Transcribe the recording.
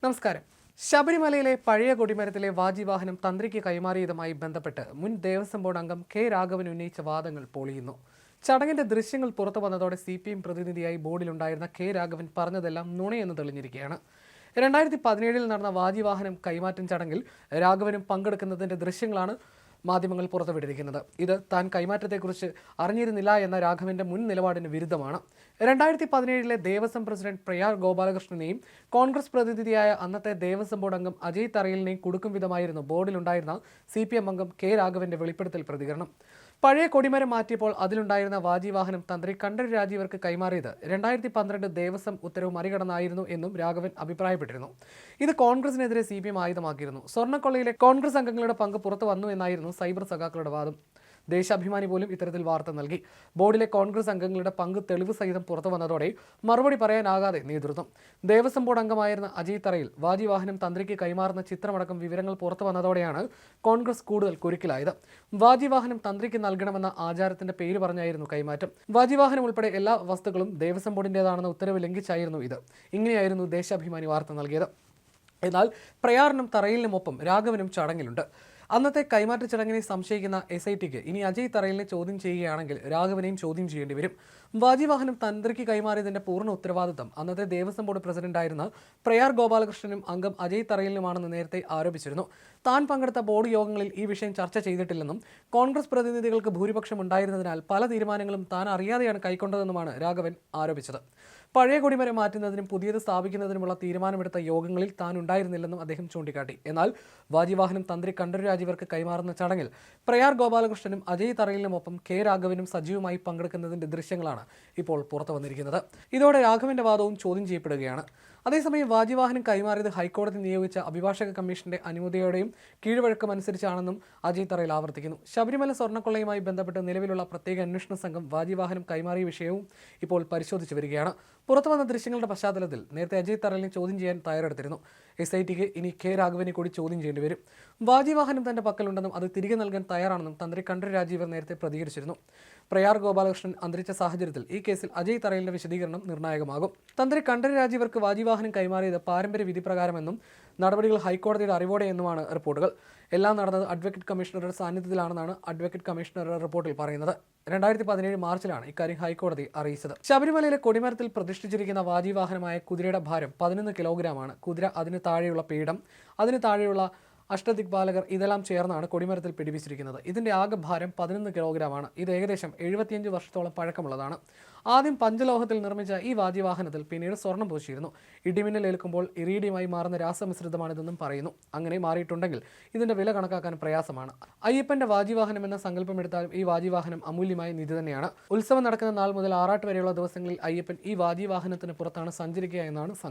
നമസ്കാരം. ശബരിമലയിലെ പഴയ കൊടിമരത്തിലെ വാജിവാഹനം തന്ത്രിക്ക് കൈമാറിയതുമായി ബന്ധപ്പെട്ട് മുൻ ദേവസ്വം ബോർഡ് അംഗം കെ രാഘവൻ ഉന്നയിച്ച വാദങ്ങൾ പൊളിയുന്നു. ചടങ്ങിന്റെ ദൃശ്യങ്ങൾ പുറത്തു വന്നതോടെ CPM പ്രതിനിധിയായി ബോർഡിലുണ്ടായിരുന്ന കെ രാഘവൻ പറഞ്ഞതെല്ലാം നുണയെന്ന് തെളിഞ്ഞിരിക്കുകയാണ്. 2017 നടന്ന വാജിവാഹനം കൈമാറ്റം ചടങ്ങിൽ രാഘവനും പങ്കെടുക്കുന്നതിന്റെ ദൃശ്യങ്ങളാണ് മാധ്യമങ്ങൾ പുറത്തുവിട്ടിരിക്കുന്നത്. ഇത് താൻ കൈമാറ്റത്തെക്കുറിച്ച് അറിഞ്ഞിരുന്നില്ല എന്ന രാഘവന്റെ മുൻ നിലപാടിന് വിരുദ്ധമാണ്. 2017 ദേവസ്വം പ്രസിഡന്റ് പ്രയാർ ഗോപാലകൃഷ്ണനെയും കോൺഗ്രസ് പ്രതിനിധിയായ അന്നത്തെ ദേവസ്വം ബോർഡ് അംഗം അജയ് തറയിലിനെയും കൊടുക്കും വിധമായിരുന്നു ബോർഡിലുണ്ടായിരുന്ന CPM അംഗം കെ രാഘവന്റെ വെളിപ്പെടുത്തൽ പ്രതികരണം. പഴയ കൊടിമരം മാറ്റിയപ്പോൾ അതിലുണ്ടായിരുന്ന വാജിവാഹനം തന്ത്രി കണ്ഠരര് രാജീവർക്ക് കൈമാറിയത് 2012 ദേവസ്വം ഉത്തരവ് മറികടന്നായിരുന്നു എന്നും രാഘവൻ അഭിപ്രായപ്പെട്ടിരുന്നു. ഇത് കോൺഗ്രസിനെതിരെ CPM ആയുധമാക്കിയിരുന്നു. സ്വർണ്ണക്കൊള്ളയിലെ കോൺഗ്രസ് അംഗങ്ങളുടെ പങ്ക് പുറത്തു വന്നു എന്നായിരുന്നു സൈബർ സഖാക്കളുടെ വാദം. ദേശാഭിമാനി പോലും ഇത്തരത്തിൽ വാർത്ത നൽകി. ബോർഡിലെ കോൺഗ്രസ് അംഗങ്ങളുടെ പങ്ക് തെളിവ് സഹിതം പുറത്തു വന്നതോടെ മറുപടി പറയാനാകാതെ നേതൃത്വം. ദേവസ്വം ബോർഡ് അംഗമായിരുന്ന അജയ് തറയിൽ വാജിവാഹനം തന്ത്രിക്ക് കൈമാറുന്ന ചിത്രമടക്കം വിവരങ്ങൾ പുറത്തു വന്നതോടെയാണ് കോൺഗ്രസ് കൂടുതൽ കുരുക്കിലായത്. വാജിവാഹനം തന്ത്രിക്ക് നൽകണമെന്ന ആചാരത്തിന്റെ പേര് പറഞ്ഞായിരുന്നു കൈമാറ്റം. വാജിവാഹനം ഉൾപ്പെടെ എല്ലാ വസ്തുക്കളും ദേവസ്വം ബോർഡിന്റേതാണെന്ന ഉത്തരവ് ലംഘിച്ചായിരുന്നു ഇത്. ഇങ്ങനെയായിരുന്നു ദേശാഭിമാനി വാർത്ത നൽകിയത്. എന്നാൽ പ്രയാറിനും തറയിലിനുമൊപ്പം രാഘവനും ചടങ്ങിലുണ്ട്. അന്നത്തെ കൈമാറ്റ ചടങ്ങിനെ സംശയിക്കുന്ന SITക്ക് ഇനി അജയ് തറയിലിനെ ചോദ്യം ചെയ്യുകയാണെങ്കിൽ രാഘവനെയും ചോദ്യം ചെയ്യേണ്ടി വരും. വാജിവാഹനം തന്ത്രിക്ക് കൈമാറിയതിന്റെ പൂർണ്ണ ഉത്തരവാദിത്തം അന്നത്തെ ദേവസ്വം ബോർഡ് പ്രസിഡന്റായിരുന്ന പ്രയാർ ഗോപാലകൃഷ്ണനും അംഗം അജയ് തറയിലിനുമാണെന്ന് നേരത്തെ ആരോപിച്ചിരുന്നു. താൻ പങ്കെടുത്ത ബോർഡ് യോഗങ്ങളിൽ ഈ വിഷയം ചർച്ച ചെയ്തിട്ടില്ലെന്നും കോൺഗ്രസ് പ്രതിനിധികൾക്ക് ഭൂരിപക്ഷം ഉണ്ടായിരുന്നതിനാൽ പല തീരുമാനങ്ങളും താൻ അറിയാതെയാണ് കൈക്കൊണ്ടതെന്നുമാണ് രാഘവൻ ആരോപിച്ചത്. പഴയ കൊടിമരം മാറ്റുന്നതിനും പുതിയത് സ്ഥാപിക്കുന്നതിനുമുള്ള തീരുമാനമെടുത്ത യോഗങ്ങളിൽ താൻ ഉണ്ടായിരുന്നില്ലെന്നും അദ്ദേഹം ചൂണ്ടിക്കാട്ടി. എന്നാൽ വാജിവാഹനം തന്ത്രി കണ്ഠരര് രാജീവർക്ക് കൈമാറുന്ന ചടങ്ങിൽ പ്രയാർ ഗോപാലകൃഷ്ണനും അജയ് തറയിലിനുമൊപ്പം കെ രാഘവനും സജീവമായി പങ്കെടുക്കുന്നതിന്റെ ദൃശ്യങ്ങളാണ് ഇപ്പോൾ പുറത്തു വന്നിരിക്കുന്നത്. ഇതോടെ രാഘവന്റെ വാദവും ചോദ്യം ചെയ്യപ്പെടുകയാണ്. അതേസമയം വാജിവാഹനം കൈമാറിയത് ഹൈക്കോടതി നിയോഗിച്ച അഭിഭാഷക കമ്മീഷന്റെ അനുമതിയോടെയും കീഴ്വഴക്കമനുസരിച്ചാണെന്നും അജയ് തറയിൽ ആവർത്തിക്കുന്നു. ശബരിമല സ്വർണ്ണക്കൊള്ളയുമായി ബന്ധപ്പെട്ട് നിലവിലുള്ള പ്രത്യേക അന്വേഷണ സംഘം വാജിവാഹനം കൈമാറിയ വിഷയവും ഇപ്പോൾ പരിശോധിച്ചു വരികയാണ്. പുറത്തു വന്ന ദൃശ്യങ്ങളുടെ പശ്ചാത്തലത്തിൽ നേരത്തെ അജയ് തറയിലിനെ ചോദ്യം ചെയ്യാൻ തയ്യാറെടുത്തിരുന്നു. SITക്ക് ഇനി കെ രാഘവനെ കൂടി ചോദ്യം ചെയ്യേണ്ടി വരും. വാജിവാഹനം തന്റെ പക്കലുണ്ടെന്നും അത് തിരികെ നൽകാൻ തയ്യാറാണെന്നും തന്ത്രി കണ്ഠരര് രാജീവർ നേരത്തെ പ്രതികരിച്ചിരുന്നു. പ്രയാർ ഗോപാലകൃഷ്ണൻ അന്തരിച്ച സാഹചര്യത്തിൽ ഈ കേസിൽ അജയ് തറയിലിന്റെ വിശദീകരണം നിർണായകമാകും. തന്ത്രി കണ്ഠരര് രാജീവർക്ക് വാജിവാഹനം കൈമാറിയത് പാരമ്പര്യ വിധി പ്രകാരമെന്നും നടപടികൾ ഹൈക്കോടതിയുടെ അറിവോടെയെന്നുമാണ് റിപ്പോർട്ടുകൾ. എല്ലാം നടന്നത് അഡ്വക്കേറ്റ് കമ്മീഷണറുടെ സാന്നിധ്യത്തിലാണെന്നാണ് അഡ്വക്കേറ്റ് കമ്മീഷണറുടെ റിപ്പോർട്ടിൽ പറയുന്നത്. 2017 മാർച്ചിലാണ് ഇക്കാര്യം ഹൈക്കോടതി അറിയിച്ചത്. ശബരിമലയിലെ കൊടിമരത്തിൽ പ്രതിഷ്ഠിച്ചിരിക്കുന്ന വാജിവാഹനമായ കുതിരയുടെ ഭാരം 11 കിലോഗ്രാമാണ്. കുതിര, അതിന് താഴെയുള്ള പീഠം, അതിന് താഴെയുള്ള അഷ്ടദിക്പാലകർ ഇതെല്ലാം ചേർന്നാണ് കൊടിമരത്തിൽ പിടിപ്പിച്ചിരിക്കുന്നത്. ഇതിന്റെ ആകെ ഭാരം 11 കിലോഗ്രാമാണ്. ഇത് ഏകദേശം 75 വർഷത്തോളം പഴക്കമുള്ളതാണ്. ആദ്യം പഞ്ചലോഹത്തിൽ നിർമ്മിച്ച ഈ വാജിവാഹനത്തിൽ പിന്നീട് സ്വർണം പൂശിയിരുന്നു. ഇടിമിന്നൽ ഏൽക്കുമ്പോൾ ഇറീഡിയമായി മാറുന്ന രാസമിശ്രിതമാണിതെന്നും പറയുന്നു. അങ്ങനെ മാറിയിട്ടുണ്ടെങ്കിൽ ഇതിന്റെ വില കണക്കാക്കാൻ പ്രയാസമാണ്. അയ്യപ്പന്റെ വാജിവാഹനം എന്ന സങ്കല്പം എടുത്താലും ഈ വാജിവാഹനം അമൂല്യമായ നിധി തന്നെയാണ്. ഉത്സവം നടക്കുന്ന നാൾ മുതൽ ആറാട്ട് വരെയുള്ള ദിവസങ്ങളിൽ അയ്യപ്പൻ ഈ വാജിവാഹനത്തിന് പുറത്താണ് സഞ്ചരിക്കുക എന്നാണ്